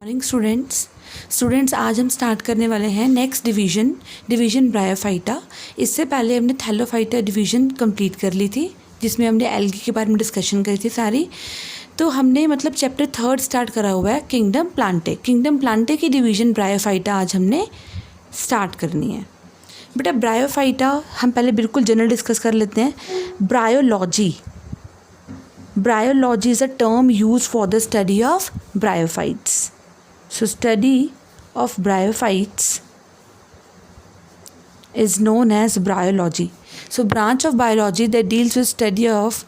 Morning students आज हम start करने वाले हैं नेक्स्ट डिवीज़न ब्रायोफाइटा। इससे पहले हमने थैलोफाइटा डिवीज़न कंप्लीट कर ली थी, जिसमें हमने एल्गी के बारे में डिस्कशन करी थी सारी। तो हमने मतलब चैप्टर 3 स्टार्ट करा हुआ है किंगडम प्लांटे की डिवीज़न ब्रायोफाइटा आज हमने स्टार्ट करनी है। बेटा ब्रायोफाइटा हम पहले बिल्कुल जनरल डिस्कस कर लेते हैं। Bryology is a term used for the study of bryophytes. So study of bryophytes is known as bryology. So branch of biology that deals with study of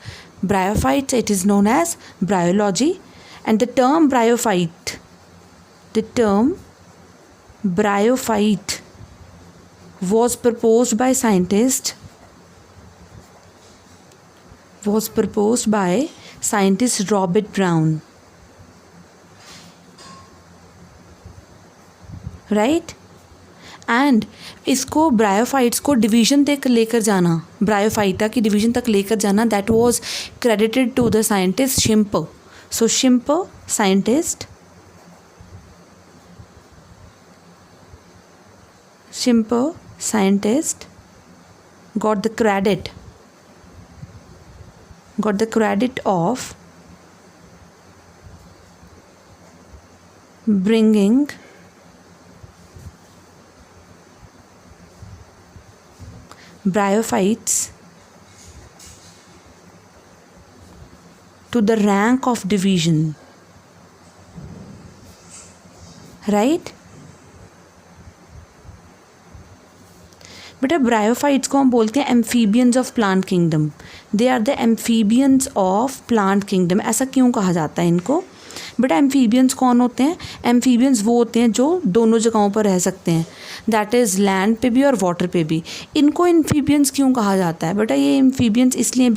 bryophytes, it is known as bryology. And the term bryophyte was proposed by scientist Robert Brown, right? And इसको bryophytes को division तक लेकर जाना, bryophyta की division तक लेकर जाना, that was credited to the scientist Schimper. So Schimper scientist got the credit of bringing bryophytes to the rank of division, right? बेटा ब्रायोफाइट्स को हम बोलते हैं amphibians of plant kingdom. They are the amphibians of plant kingdom. ऐसा क्यों कहा जाता है इनको? बेटा एम्फीबियंस कौन होते हैं? एम्फीबियंस वो होते हैं जो दोनों जगहों पर रह सकते हैं, दैट इज़ लैंड पे भी और वाटर पे भी. इनको एम्फीबियंस क्यों कहा जाता है? बेटा ये एम्फीबियंस इसलिए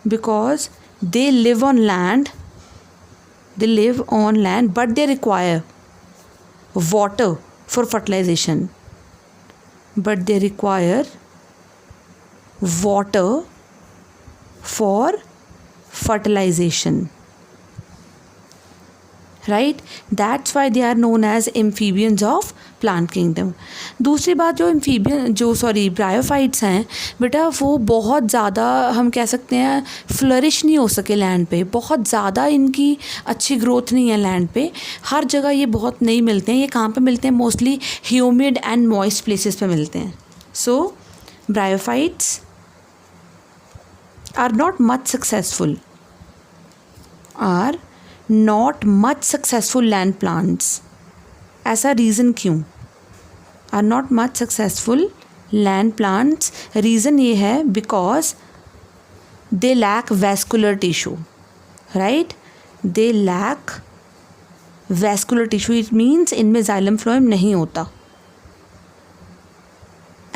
because they live on land but they require water for fertilisation. But they require water for fertilization, right? That's why they are known as amphibians of plant kingdom. दूसरी बात जो ब्रायोफाइट्स हैं बेटा, वो बहुत ज़्यादा हम कह सकते हैं फ्लरिश नहीं हो सके लैंड पे. बहुत ज़्यादा इनकी अच्छी ग्रोथ नहीं है लैंड पे. हर जगह ये बहुत नहीं मिलते हैं. ये कहाँ पे मिलते हैं? Mostly humid and moist places पे मिलते हैं. So bryophytes are not much successful land plants. ऐसा रीज़न क्यों? Are not much successful land plants. Reason ये है because they lack vascular tissue, right? They lack vascular tissue. It means इनमें xylem phloem नहीं होता.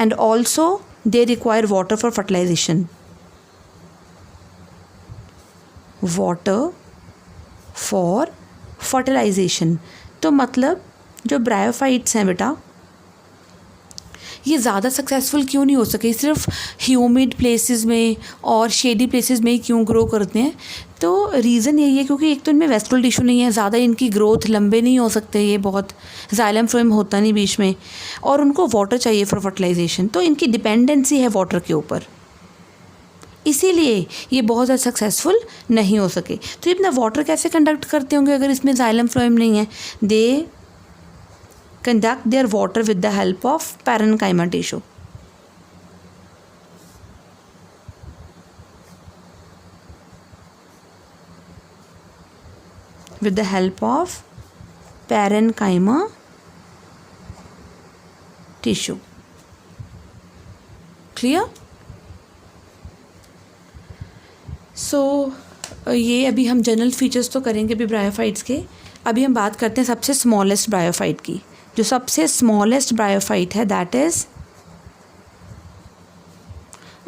And also they require water for fertilisation. Water for fertilisation. तो मतलब जो bryophytes हैं बेटा, ये ज़्यादा सक्सेसफुल क्यों नहीं हो सके? सिर्फ ह्यूमिड प्लेसेस में और शेडी प्लेसेस में ही क्यों ग्रो करते हैं? तो रीज़न यही है क्योंकि एक तो इनमें वेस्कुलर टिश्यू नहीं है, ज़्यादा इनकी ग्रोथ लंबे नहीं हो सकते, ये बहुत जाइलम फ्लोएम होता नहीं बीच में, और उनको वाटर चाहिए फॉर फर्टिलाइजेशन. तो इनकी डिपेंडेंसी है वाटर के ऊपर, इसीलिए ये बहुत ज़्यादा सक्सेसफुल नहीं हो सके. तो ये अपना वाटर कैसे कंडक्ट करते होंगे अगर इसमें जाइलम फ्लोएम नहीं है? दे conduct their water with the help of parenchyma tissue. With the help of parenchyma tissue. Clear? So ये अभी हम जनरल फीचर्स तो करेंगे अभी ब्रायोफाइट्स के. अभी हम बात करते हैं सबसे स्मॉलेस्ट ब्रायोफाइट की. जो सबसे स्मॉलेस्ट ब्रायोफाइट है दैट इज़,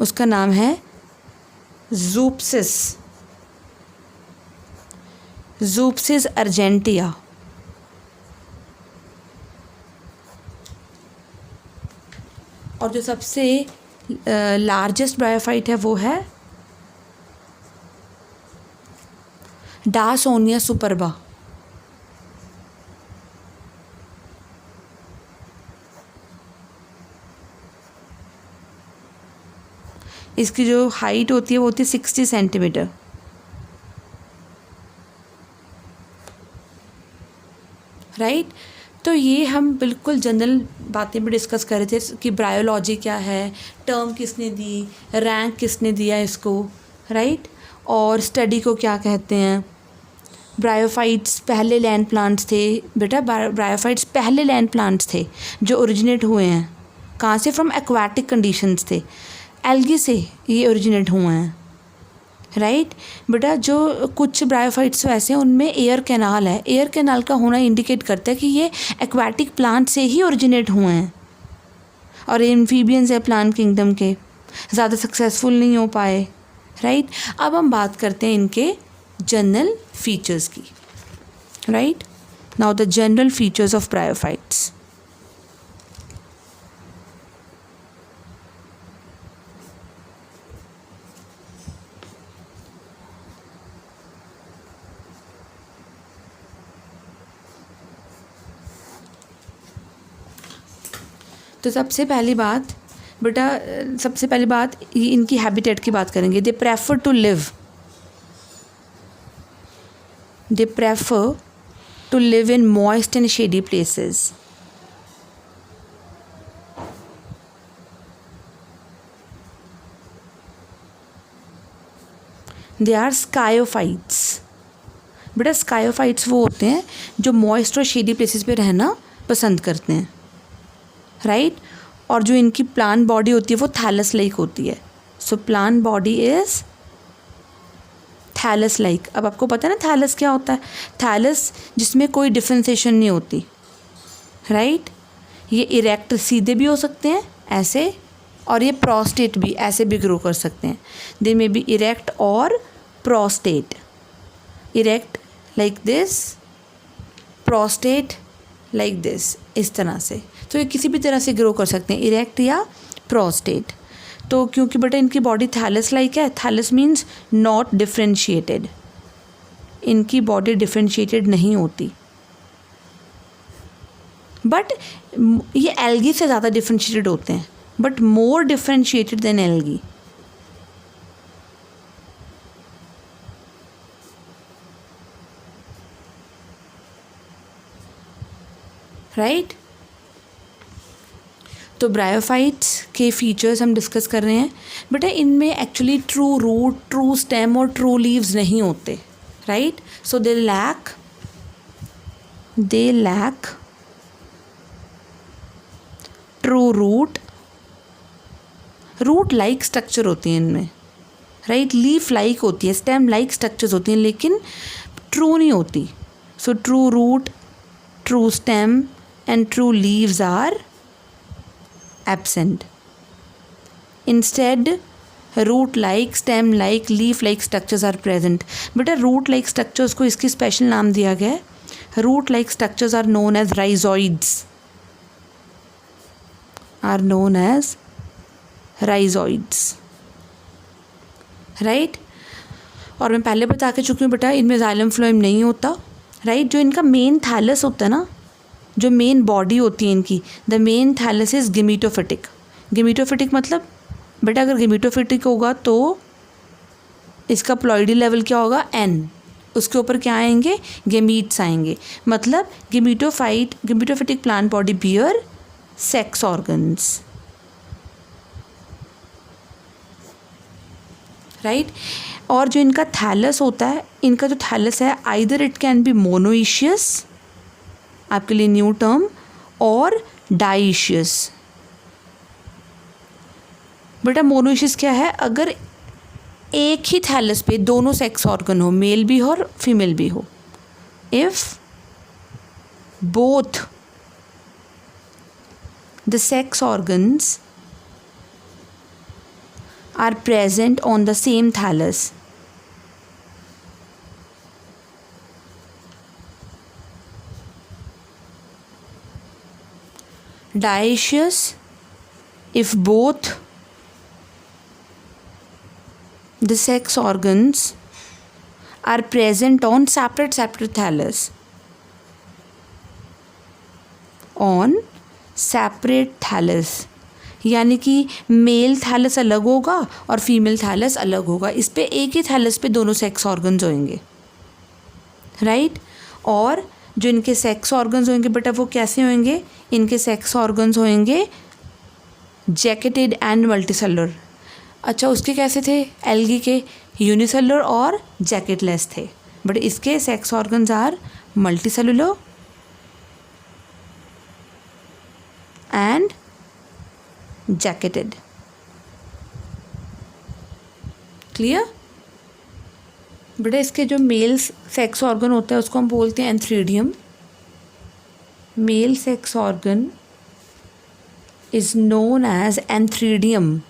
उसका नाम है ज़ूप्सिस अर्जेंटिया. और जो सबसे लार्जेस्ट ब्रायोफाइट है वो है डासोनिया सुपरबा. इसकी जो हाइट होती है वो होती है 60 सेंटीमीटर, राइट। तो ये हम बिल्कुल जनरल बातें भी डिस्कस कर रहे थे कि ब्रायोलॉजी क्या है, टर्म किसने दी, रैंक किसने दिया इसको, राइट, और स्टडी को क्या कहते हैं। ब्रायोफाइट्स पहले लैंड प्लांट्स थे बेटा, ब्रायोफाइट्स पहले लैंड प्लांट्स थे जो ओरिजिनेट हुए हैं। कहाँ से? फ्रॉम एक्वाटिक कंडीशंस थे, एल्गी से ये ओरिजिनेट हुए हैं, राइट बेटा। जो कुछ ब्रायोफाइट्स वैसे हैं उनमें एयर कैनाल है, एयर कैनाल का होना इंडिकेट करता है कि ये एक्वाटिक प्लांट से ही ओरिजिनेट हुए हैं। और एम्फीबियंस है प्लांट किंगडम के, ज़्यादा सक्सेसफुल नहीं हो पाए, राइट। अब हम बात करते हैं इनके जनरल फीचर्स की, right. Now the general features of bryophytes. तो सबसे पहली बात बेटा, इनकी हैबिटेट की बात करेंगे। They prefer to live in moist and shady places. They are sciophytes. बेटा स्कायोफाइट्स वो होते हैं जो मॉइस्ट और शेडी प्लेसेस पे रहना पसंद करते हैं, राइट। और जो इनकी प्लांट बॉडी होती है वो थैलस लाइक होती है। So plant body is thallus like. अब आपको पता है ना थैलस क्या होता है? थैलस जिसमें कोई डिफ्रेंसिएशन नहीं होती, राइट। ये इरेक्ट सीधे भी हो सकते हैं ऐसे, और ये प्रोस्टेट भी ऐसे भी ग्रो कर सकते हैं। दे मे बी इरेक्ट और prostate. Erect like this, prostate like this, इस तरह से। तो ये किसी भी तरह से ग्रो कर सकते हैं, इरेक्ट या प्रोस्टेट। तो क्योंकि बेटा इनकी बॉडी थैलस लाइक है, थैलस मीन्स नॉट डिफ्रेंशिएटेड, इनकी बॉडी डिफ्रेंशिएटेड नहीं होती। बट ये एल्गी से ज़्यादा डिफ्रेंशिएटेड होते हैं, but more differentiated than algae, right. तो ब्रायोफाइट्स के फीचर्स हम डिस्कस कर रहे हैं बेटा। इनमें actually true root, true stem और ट्रू लीव्स नहीं होते, right. So they lack true root like structure होती है इनमें, राइट। लीफ लाइक होती है, स्टेम लाइक स्ट्रक्चर्स होती हैं, लेकिन ट्रू नहीं होती। So true root, true stem and true leaves are absent. Instead, root-like, stem-like, leaf-like structures are present. बेटा root-like structures को इसकी स्पेशल नाम दिया गया है। Root-like structures are known as rhizoids. Right? और मैं पहले बता के चुकी हूँ बेटा, इनमें जाइलम फ्लोएम नहीं होता, राइट। जो इनका मेन थैलस होता है ना, जो मेन बॉडी होती है इनकी, the main thallus is gametophytic. Gametophytic मतलब बेटा अगर गेमिटोफिटिक होगा तो इसका प्लॉइडी लेवल क्या होगा? n। उसके ऊपर क्या आएंगे? गेमीट्स आएंगे। मतलब gametophytic plant body bear sex organs, right. और जो इनका थैलस होता है, इनका जो थैलस है, either it can be monoecious, आपके लिए न्यू टर्म, और डाइशियस। बेटा मोनोइशियस क्या है? अगर एक ही थैलस पे दोनों सेक्स ऑर्गन हो, मेल भी हो और फीमेल भी हो। If both the sex organs are present on the same thallus, dioecious if both the sex organs are present on separate thallus. On separate thallus, यानी कि मेल थैलस अलग होगा और फीमेल थैलस अलग होगा। इस पे एक ही थैलस पे दोनों सेक्स ऑर्गन्स होंगे, राइट। और जो इनके सेक्स ऑर्गन्स होंगे बेटा वो कैसे होंगे, इनके सेक्स ऑर्गन्स होंगे जैकेटेड एंड मल्टीसेलुलर। अच्छा, उसके कैसे थे, एल्गी के यूनिसेलुलर और जैकेटलेस थे, बट इसके sex organs are multicellular and jacketed. Clear बेटा। इसके जो मेल सेक्स ऑर्गन होता है उसको हम बोलते हैं antheridium. Male sex organ is known as antheridium.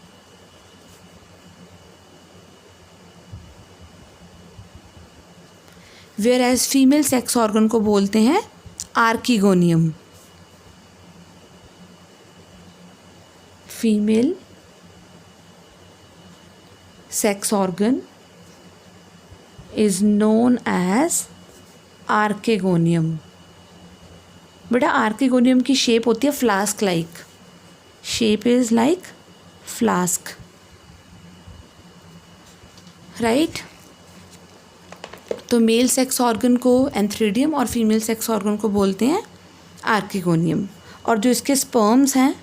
Whereas female sex organ को बोलते हैं archegonium. Female sex organ is known as archegonium. बेटा आर्किगोनियम की शेप होती है flask like, shape is like flask, right. तो मेल सेक्स ऑर्गन को antheridium और फीमेल सेक्स ऑर्गन को बोलते हैं आर्किगोनियम। और जो इसके स्पर्म्स हैं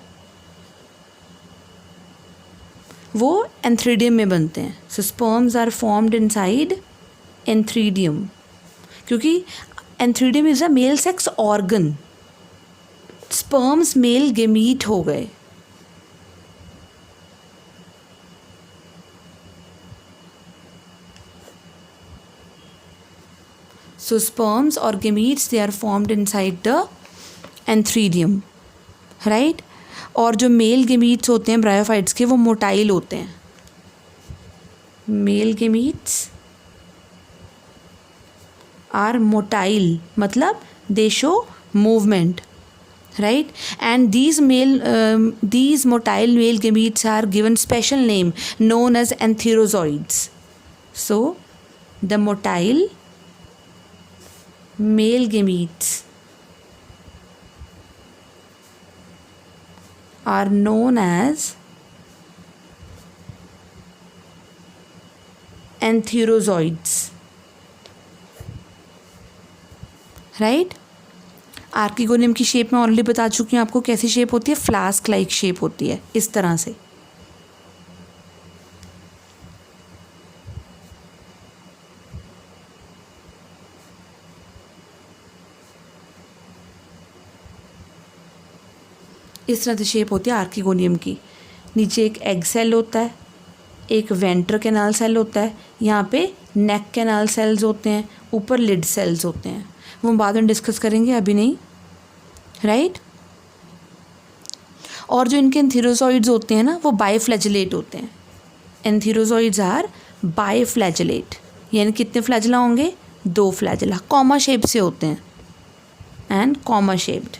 वो एंथ्रीडियम में बनते हैं। So sperms are formed inside antheridium, क्योंकि antheridium is a male sex organ. Sperms male gamete हो गए। So sperms or gametes they are formed inside the antheridium, right? और जो मेल गेमीट्स होते हैं ब्रायोफाइट्स के वो मोटाइल होते हैं। मेल गेमीट्स आर मोटाइल, मतलब दे show movement, right? And these motile male gametes are given special name known as antherozoids. So the motile male gametes are known as antherozoids, right. Archegonium की shape मैं already बता चुकी हूँ आपको कैसी shape होती है, फ्लास्क लाइक शेप होती है, इस तरह से। इस तरह से शेप होती है आर्किगोनियम की। नीचे एक एग सेल होता है, एक वेंट्र कैनाल सेल होता है, यहाँ पे नेक कैनाल सेल्स होते हैं, ऊपर लिड सेल्स होते हैं। वो हम बाद में डिस्कस करेंगे, अभी नहीं, राइट। और जो इनके एंथीरोजॉइड्स होते हैं ना वो बाइफ्लैजिलेट होते हैं। एंथीरोजॉइड्स आर बाइफ्लैजिलेट, यानी कितने फ्लैजिला होंगे, 2 फ्लैजिला, कॉमा शेप से होते हैं एंड कॉमा शेप्ड।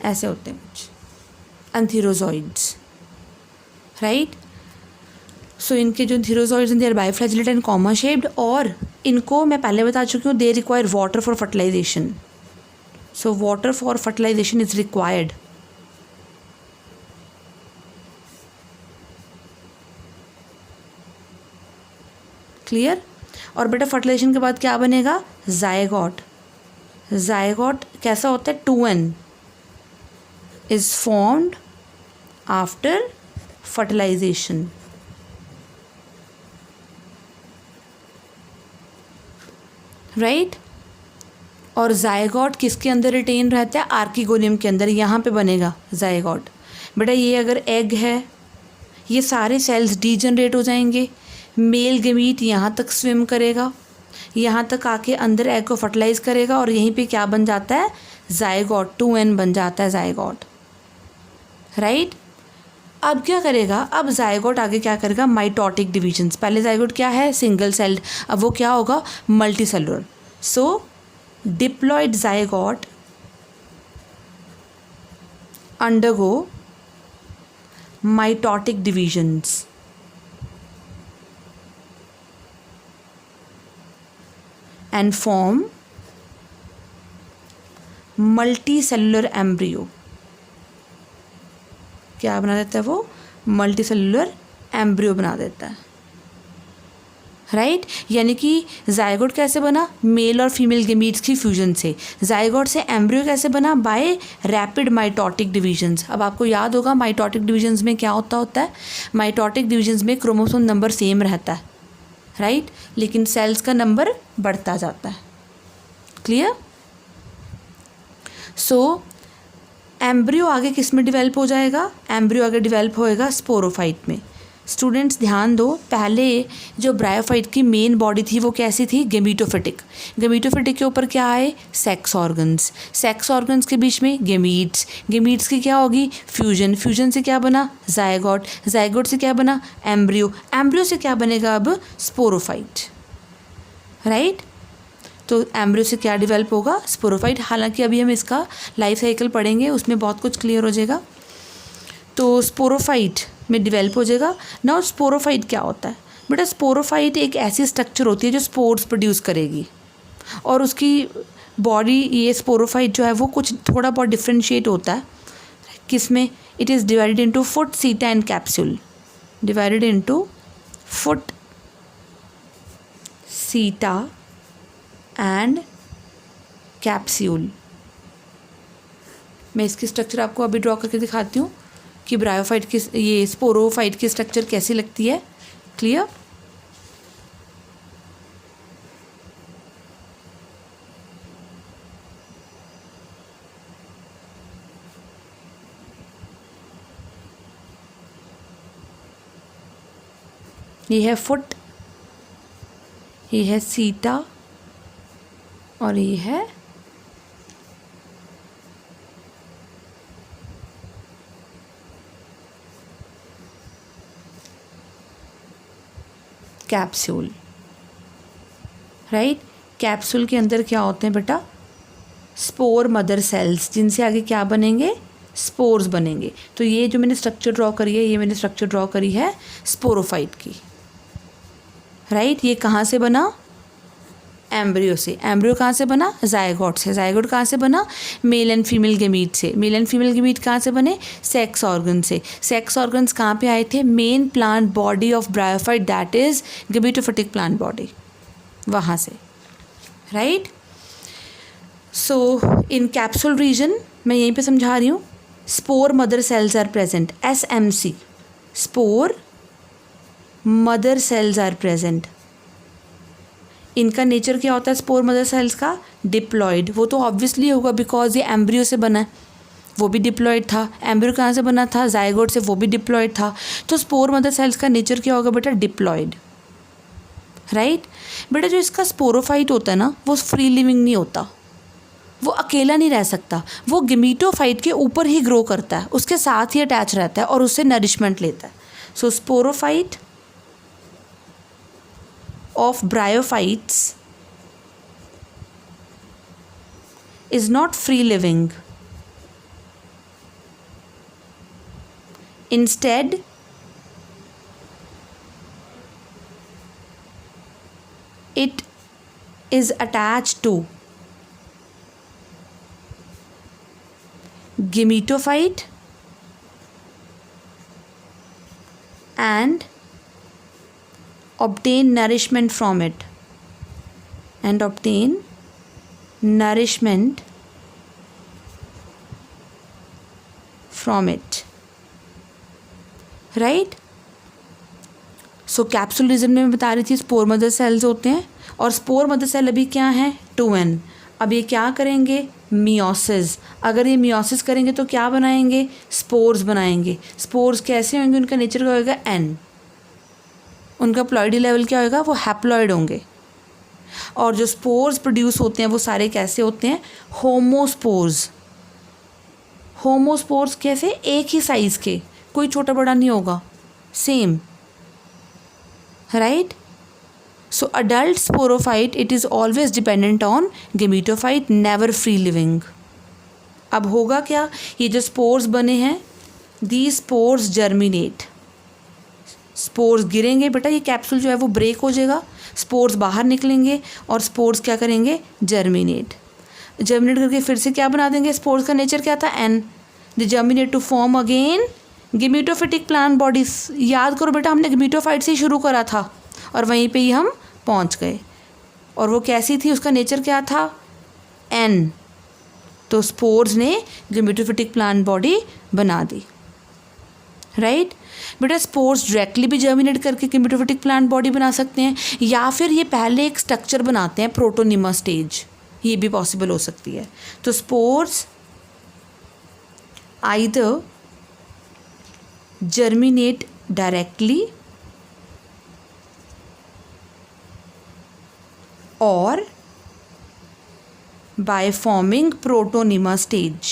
ऐसे होते हैं कुछ एंथीरोजॉइड्स, राइट। सो इनके जो एंथीरोजॉइड्स हैं they are biflagellate and comma shaped, और इनको मैं पहले बता चुकी हूँ they require water for fertilisation. So water for fertilisation is required. Clear. और बेटा फर्टिलाइजेशन के बाद क्या बनेगा, जायगॉट। जायगॉट कैसा होता है, 2n is formed after fertilization, right? और जायगॉट किसके अंदर रिटेन रहता है, आर्किगोनियम के अंदर, यहाँ पे बनेगा जायगॉट। बेटा ये अगर एग है, ये सारे सेल्स डीजनरेट हो जाएंगे, मेल गेमीट यहाँ तक स्विम करेगा, यहाँ तक आके अंदर एग को फर्टिलाइज करेगा, और यहीं पे क्या बन जाता है, जायगॉट, 2n बन जाता है जायगॉट, राइट। अब क्या करेगा, अब जायगोट आगे क्या करेगा, माइटोटिक डिविजन्स। पहले जायगोट क्या है, सिंगल सेल्ड, अब वो क्या होगा, multicellular. So diploid zygote undergo mitotic divisions. And form multicellular embryo. क्या बना देता है वो? मल्टी सेलुलर एम्ब्रियो बना देता है, राइट। यानी कि जायगोट कैसे बना? मेल और फीमेल गेमीट्स की फ्यूजन से। जायगोट से एम्ब्रियो कैसे बना? By rapid mitotic divisions. अब आपको याद होगा माइटोटिक डिविजन्स में क्या होता है? माइटोटिक डिविजन्स में क्रोमोसोम नंबर सेम रहता है, राइट, लेकिन सेल्स का नंबर बढ़ता जाता है। क्लियर? सो एम्ब्रियो आगे किस में डिवेल्प हो जाएगा? एम्ब्रियो आगे डिवेल्प होएगा स्पोरोफाइट में। स्टूडेंट्स ध्यान दो, पहले जो ब्रायोफाइट की मेन बॉडी थी वो कैसी थी? गेमीटोफिटिक। गेमीटोफिटिक के ऊपर क्या आए? Sex organs. सेक्स ऑर्गन्स के बीच में गेमीट्स। गेमीट्स की क्या होगी? फ्यूजन। फ्यूजन से क्या बना? जायगोट। जायगोट से क्या बना? एम्ब्रियो। एम्ब्रियो से क्या बनेगा अब? Sporophyte, right. तो एम्ब्रियो से क्या डिवेल्प होगा? स्पोरोफाइट। हालांकि अभी हम इसका लाइफ साइकिल पढ़ेंगे, उसमें बहुत कुछ क्लियर हो जाएगा। तो स्पोरोफाइट में डिवेल्प हो जाएगा। नाउ स्पोरोफाइट क्या होता है बेटा? स्पोरोफाइट एक ऐसी स्ट्रक्चर होती है जो स्पोर्स प्रोड्यूस करेगी, और उसकी बॉडी, ये स्पोरोफाइट जो है वो कुछ थोड़ा बहुत डिफ्रेंशिएट होता है। किसमें? It is divided into foot, seta and capsule. Divided into foot, seta and capsule. मैं इसकी स्ट्रक्चर आपको अभी ड्रॉ करके दिखाती हूँ कि ब्रायोफाइट की, ये स्पोरोफाइट की स्ट्रक्चर कैसी लगती है। क्लियर? ये है फुट, ये है सीटा और ये है कैप्सूल, राइट। कैप्सूल के अंदर क्या होते हैं बेटा? स्पोर मदर सेल्स, जिनसे आगे क्या बनेंगे? स्पोर्स बनेंगे। तो ये जो मैंने स्ट्रक्चर ड्रॉ करी है, ये मैंने स्ट्रक्चर ड्रॉ करी है स्पोरोफाइट की, राइट। ये कहाँ से बना? एम्ब्रियो से। एम्ब्रियो कहाँ से बना? जायगोट से। जायगोट कहाँ से बना? मेल एंड फीमेल गेमीट से। मेल एंड फीमेल गेमीट कहाँ से बने? सेक्स ऑर्गन से। सेक्स ऑर्गन्स कहाँ पे आए थे? Main plant body of bryophyte, that is gametophytic plant body, वहाँ से, right. So in capsule region, मैं यहीं पे समझा रही हूँ, spore mother cells are present, SMC, spore mother cells are present. इनका नेचर क्या होता है स्पोर मदर सेल्स का? डिप्लॉयड। वो तो ऑब्वियसली होगा बिकॉज ये एम्ब्रियो से बना है, वो भी डिप्लॉयड था। एम्ब्रियो कहाँ से बना था? जायगोट से, वो भी डिप्लॉयड था। तो स्पोर मदर सेल्स का नेचर क्या होगा बेटा? Diploid, right. बेटा जो इसका स्पोरोफाइट होता है ना, वो फ्री लिविंग नहीं होता, वो अकेला नहीं रह सकता, वो गेमीटोफाइट के ऊपर ही ग्रो करता है, उसके साथ ही अटैच रहता है और उससे नरिशमेंट लेता है। सो sporophyte of bryophytes is not free living. Instead, it is attached to gametophyte and obtain nourishment from it, and obtain nourishment from it, right. So capsule region में मैं बता रही थी स्पोर मदर सेल्स होते हैं, और स्पोर मदर सेल अभी क्या है? 2N। अब ये क्या करेंगे? मियोसिस। अगर ये मियोसिस करेंगे तो क्या बनाएंगे? स्पोर्स बनाएंगे। स्पोर्स कैसे होंगे? उनका नेचर क्या होगा? N। उनका प्लॉइडी लेवल क्या होगा? वो हैप्लॉइड होंगे। और जो स्पोर्स प्रोड्यूस होते हैं वो सारे कैसे होते हैं? होमोस्पोर्स। होमोस्पोर्स कैसे? एक ही साइज़ के, कोई छोटा बड़ा नहीं होगा, same, right. So adult sporophyte, it is always dependent on gametophyte, never free living. अब होगा क्या? ये जो स्पोर्स बने हैं, दी स्पोर्स जर्मिनेट, स्पोर्स गिरेंगे बेटा, ये कैप्सूल जो है वो ब्रेक हो जाएगा, स्पोर्स बाहर निकलेंगे और स्पोर्स क्या करेंगे, जर्मिनेट करके फिर से क्या बना देंगे, स्पोर्स का नेचर क्या था, N, the germinate to form again gametophytic plant bodies. याद करो बेटा, हमने गेमेटोफाइट से ही शुरू करा था और वहीं पे ही हम पहुंच गए। और वो कैसी थी, उसका नेचर क्या था, एन। तो स्पोर्स ने गेमेटोफिटिक प्लांट बॉडी बना दी, राइट। बेटा स्पोर्स डायरेक्टली भी जर्मिनेट करके गेमेटोफिटिक प्लांट बॉडी बना सकते हैं, या फिर ये पहले एक स्ट्रक्चर बनाते हैं प्रोटोनिमा स्टेज, ये भी पॉसिबल हो सकती है। तो स्पोर्स आइदर जर्मिनेट डायरेक्टली और by forming protonema stage.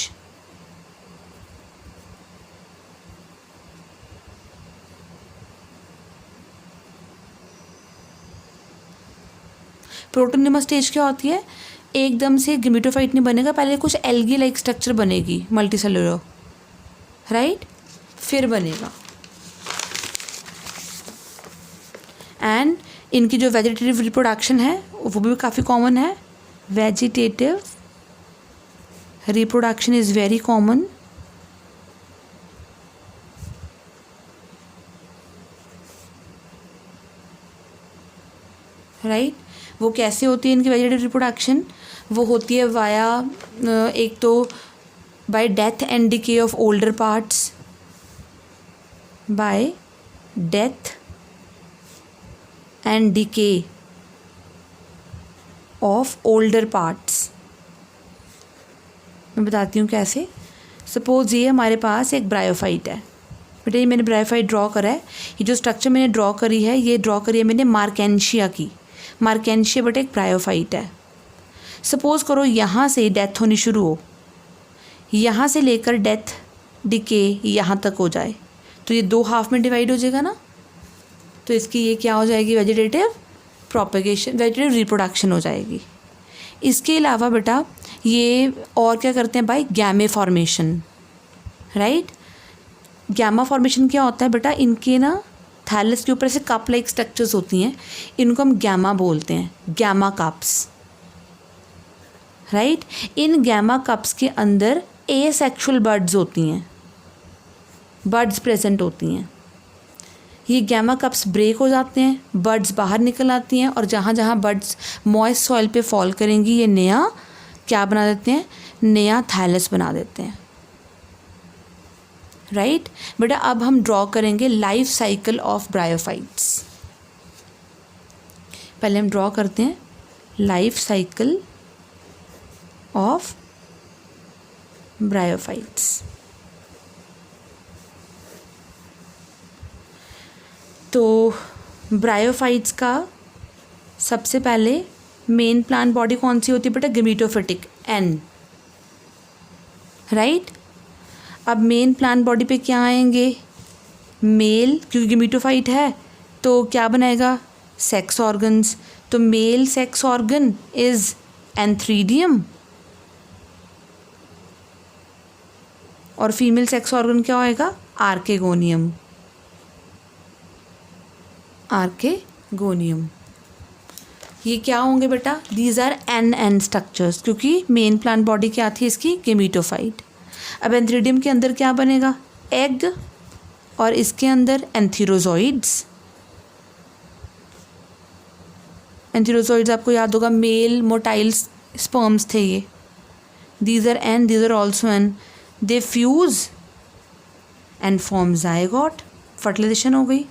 Protonema stage क्या होती है, एकदम से गेमेटोफाइट नहीं बनेगा, पहले कुछ एल्गी लाइक स्ट्रक्चर बनेगी मल्टीसेलुलर, राइट, फिर बनेगा। एंड इनकी जो वेजिटेटिव रिप्रोडक्शन है वो भी काफ़ी कॉमन है, vegetative reproduction is very common, right. वो कैसे होती है इनकी वेजिटेटिव रिप्रोडक्शन, वो होती है वाया एक तो bye death and decay of older parts, bye death and decay of older parts. मैं बताती हूँ कैसे। सपोज ये हमारे पास एक ब्रायोफाइट है बेटा, ये मैंने ब्रायोफाइट ड्रॉ करा है, ये जो स्ट्रक्चर मैंने ड्रॉ करी है, ये ड्रॉ करी है मैंने मार्केंशिया की। मार्केंशिया बेटा एक ब्रायोफाइट है। सपोज़ करो यहाँ से डेथ होनी शुरू हो, यहाँ से लेकर डेथ डिके यहाँ तक हो जाए, तो ये दो हाफ में डिवाइड हो जाएगा ना, तो इसकी ये क्या हो जाएगी, वेजिटेटिव प्रोपेगेशन, वेजिटेटिव रिप्रोडक्शन हो जाएगी। इसके अलावा बेटा ये और क्या करते हैं भाई, gemma formation, right. Gemma formation क्या होता है बेटा, इनके ना थैलस के ऊपर ऐसे कप लाइक स्ट्रक्चर्स होती हैं, इनको हम गैमा बोलते हैं, गैमा कप्स, राइट। इन गैमा कप्स के अंदर एसेक्सुअल बर्ड्स होती हैं, बर्ड्स प्रेजेंट होती हैं। ये गैमा कप्स ब्रेक हो जाते हैं, बर्ड्स बाहर निकल आती हैं, और जहाँ जहाँ बर्ड्स मॉइस्ट सॉइल पे फॉल करेंगी, ये नया क्या बना देते हैं, नया थैलस बना देते हैं, राइट। बेटा अब हम ड्रॉ करेंगे लाइफ साइकिल ऑफ ब्रायोफाइट्स। पहले हम ड्रॉ करते हैं लाइफ साइकिल ऑफ ब्रायोफाइट्स। तो ब्रायोफाइट्स का सबसे पहले मेन प्लांट बॉडी कौन सी होती है बेटा, गेमेटोफिटिक, एन, राइट। अब मेन प्लांट बॉडी पे क्या आएंगे, मेल, क्योंकि गेमेटोफाइट है तो क्या बनाएगा, सेक्स ऑर्गन्स, तो male sex organ is antheridium और फीमेल सेक्स ऑर्गन क्या होएगा, आर्केगोनियम, आर्केगोनियम। ये क्या होंगे बेटा, दीज आर एन स्ट्रक्चर्स, क्योंकि मेन प्लांट बॉडी क्या थी इसकी, गेमेटोफाइट। अब एंथ्रीडियम के अंदर क्या बनेगा, एग, और इसके अंदर एंथीरोजॉइड्स। एंथीरोजॉइड्स आपको याद होगा मेल मोटाइल स्पर्म्स थे ये, these are N, these are also N, they fuse and form zygote, fertilization हो गई।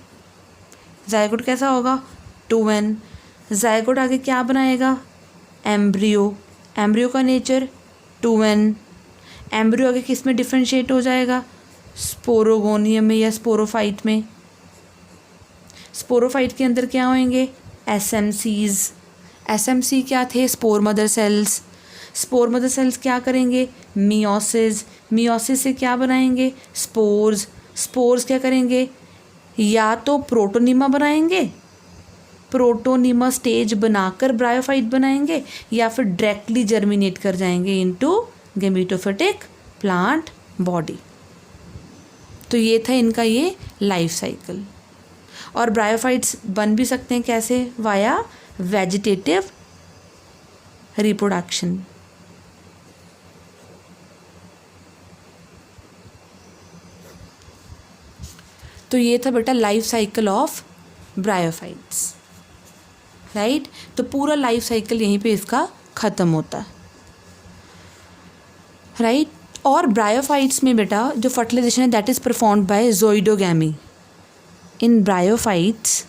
जायगोट कैसा होगा, 2n। जायगोट आगे क्या बनाएगा, एम्ब्रियो, एम्ब्रियो का नेचर 2n। एम्ब्रियो आगे किस में डिफ्रेंशिएट हो जाएगा, स्पोरोगोनियम में या स्पोरोफाइट में। स्पोरोफाइट के अंदर क्या होंगे, SMCs। SMC क्या थे, spore mother sales. Spore mother sales क्या करेंगे, मियोसिस। मियोसिस से क्या बनाएंगे, स्पोर्स। स्पोर्स क्या करेंगे, या तो प्रोटोनिमा बनाएंगे, प्रोटोनिमा स्टेज बनाकर ब्रायोफाइट बनाएंगे, या फिर डायरेक्टली जर्मिनेट कर जाएंगे इनटू गेमेटोफिटिक प्लांट बॉडी। तो ये था इनका ये लाइफ साइकिल। और ब्रायोफाइट्स बन भी सकते हैं कैसे, वाया वेजिटेटिव रिप्रोडक्शन। तो ये था बेटा life cycle of bryophytes, right. तो पूरा लाइफ साइकिल यहीं पे इसका ख़त्म होता है, राइट। और ब्रायोफाइट्स में बेटा जो फर्टिलाइजेशन है that is performed by zoidogamy. In bryophytes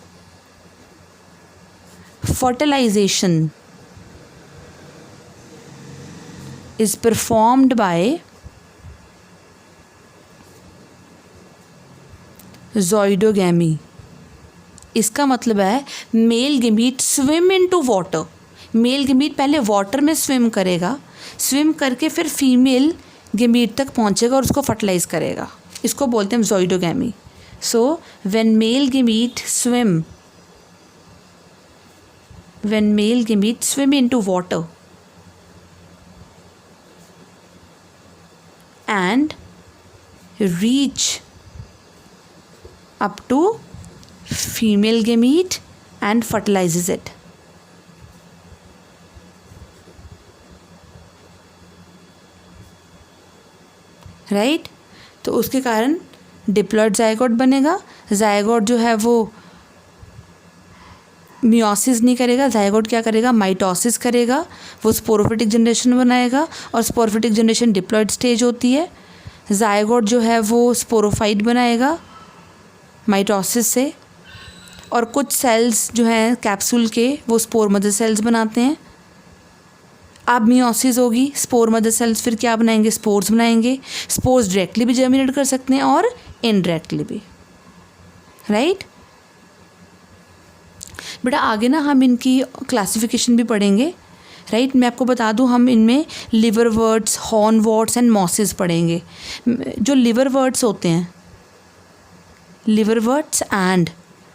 fertilization is performed by zoidogamy। इसका मतलब है male gamete swim into water. Male gamete पहले वाटर में स्विम करेगा, स्विम करके फिर फीमेल गेमीट तक पहुंचेगा और उसको फर्टिलाइज करेगा। इसको बोलते हैं zoidogamy। So when male gamete swim into water and reach up to female gamete and fertilizes it, right. तो उसके कारण डिप्लॉइड जायगोट बनेगा। जायगोट जो है वो मियोसिस नहीं करेगा, जायगोट क्या करेगा, माइटोसिस करेगा। वो स्पोरोफिटिक जनरेशन बनाएगा और स्पोरोफिटिक जनरेशन डिप्लॉइड स्टेज होती है। जायगोट जो है वो स्पोरोफाइट बनाएगा माइटोसिस से, और कुछ सेल्स जो हैं कैप्सूल के वो स्पोर मदर सेल्स बनाते हैं। अब मियोसिस होगी, स्पोर मदर सेल्स फिर क्या बनाएंगे, स्पोर्स बनाएंगे। स्पोर्स डायरेक्टली भी जर्मिनेट कर सकते हैं और इनडायरेक्टली भी, राइट। बेटा आगे ना हम इनकी क्लासिफिकेशन भी पढ़ेंगे, राइट। मैं आपको बता दूं हम इनमें लिवरवर्ट्स, हॉर्नवर्ट्स एंड मॉसेस पढ़ेंगे। जो लिवरवर्ट्स होते हैं, लिवरवर्ट्स एंड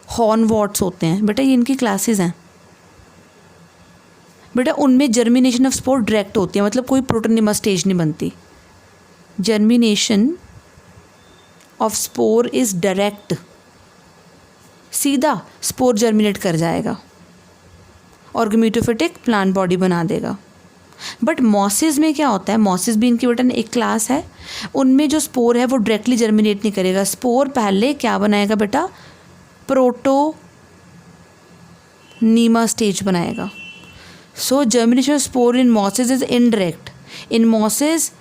हॉर्नवर्ट्स होते हैं बेटा, ये इनकी क्लासेस हैं बेटा। उनमें जर्मिनेशन ऑफ स्पोर डायरेक्ट होती है, मतलब कोई प्रोटोनिमा स्टेज नहीं बनती। Germination of spore is direct, सीधा स्पोर जर्मिनेट कर जाएगा और गमीटोफिटिक प्लांट बॉडी बना देगा। बट मॉसेस में क्या होता है, मॉसेस भी इनकी बेटा एक क्लास है। उनमें जो स्पोर है वो डायरेक्टली जर्मिनेट नहीं करेगा। स्पोर पहले क्या बनाएगा बेटा, प्रोटोनीमा स्टेज बनाएगा। So germination of spore in mosses is indirect. In mosses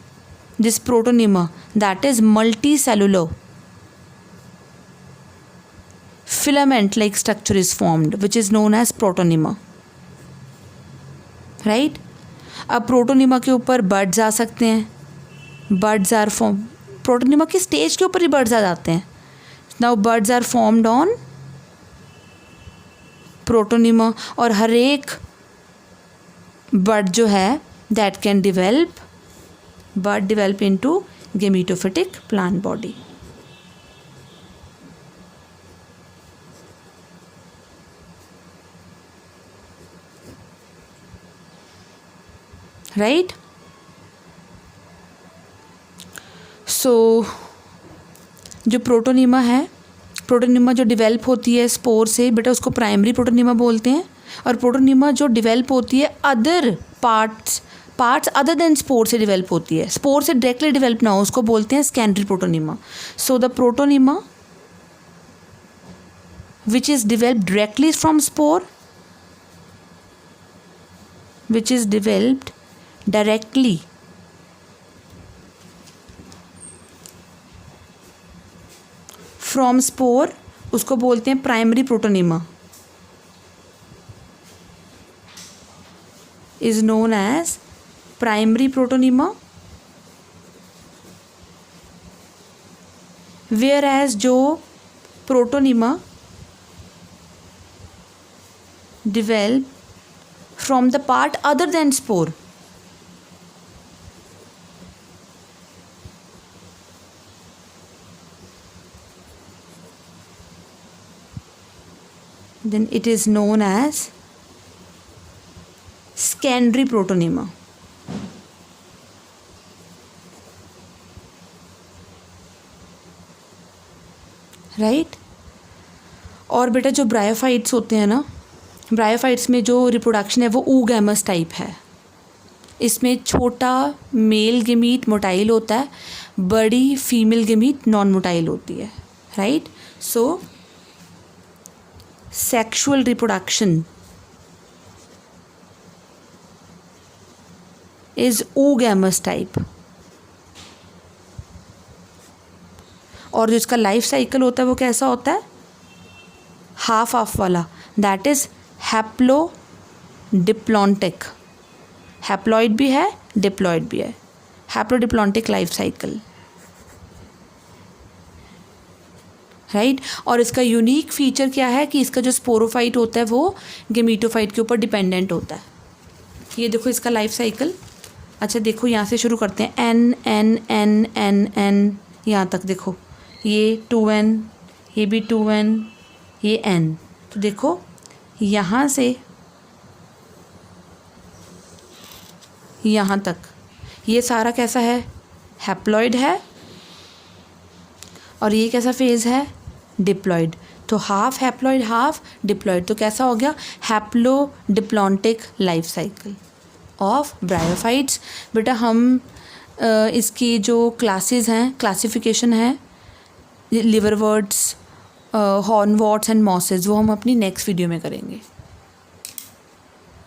this protonema that is multi cellular filament like structure is formed which is known as protonema, right। अब protonema के ऊपर buds आ सकते हैं, buds are form, protonema की stage के ऊपर ही बर्ड्स आ जाते हैं। Now buds are formed on protonema, और हर एक बर्ड जो है that can develop into gametophytic plant body, right. So जो प्रोटोनिमा है, प्रोटोनिमा जो डिवेल्प होती है स्पोर से बेटा उसको प्राइमरी प्रोटोनिमा बोलते हैं। और प्रोटोनिमा जो डिवेल्प होती है other parts other than spore से डिवेल्प होती है, स्पोर से डायरेक्टली डिवेल्प ना हो, उसको बोलते हैं secondary protonema. So the protonema which is develop directly from spore, which is developed directly from spore, उसको बोलते हैं primary protonema, is known as primary protonema. Whereas जो protonema develop from the part other than spore, then it is known as secondary protonema, right। और बेटा जो bryophytes होते हैं ना, ब्रायोफाइट्स में जो रिप्रोडक्शन है वो oogamous टाइप है। इसमें छोटा मेल गेमीट मोटाइल होता है, बड़ी फीमेल गेमीट नॉन मोटाइल होती है, right. So sexual reproduction is oogamous type. और जो इसका लाइफ साइकिल होता है वो कैसा होता है, हाफ हाफ वाला, दैट इज हैप्लोडिप्लॉन्टिक। हैप्लॉइड भी है, डिप्लॉइड भी है, हैप्लोडिप्लॉन्टिक लाइफ साइकिल, राइट। और इसका यूनिक फीचर क्या है कि इसका जो स्पोरोफाइट होता है वो गेमीटोफाइट के ऊपर डिपेंडेंट होता है। ये देखो इसका लाइफ साइकिल। अच्छा देखो यहाँ से शुरू करते हैं, N N N N N, यहाँ तक देखो, ये 2n, ये भी 2n, ये n। तो देखो यहाँ से यहाँ तक ये सारा कैसा है, हैप्लॉइड है, और ये कैसा फेज़ है, डिप्लॉइड। तो हाफ हैप्लॉइड हाफ डिप्लॉइड, तो कैसा हो गया, haplodiplontic life cycle of bryophytes. बेटा हम इसकी जो क्लासेस हैं, क्लासिफिकेशन है, लिवरवर्ट्स, हॉर्नवर्ट्स एंड मॉसेस, वो हम अपनी नेक्स्ट वीडियो में करेंगे।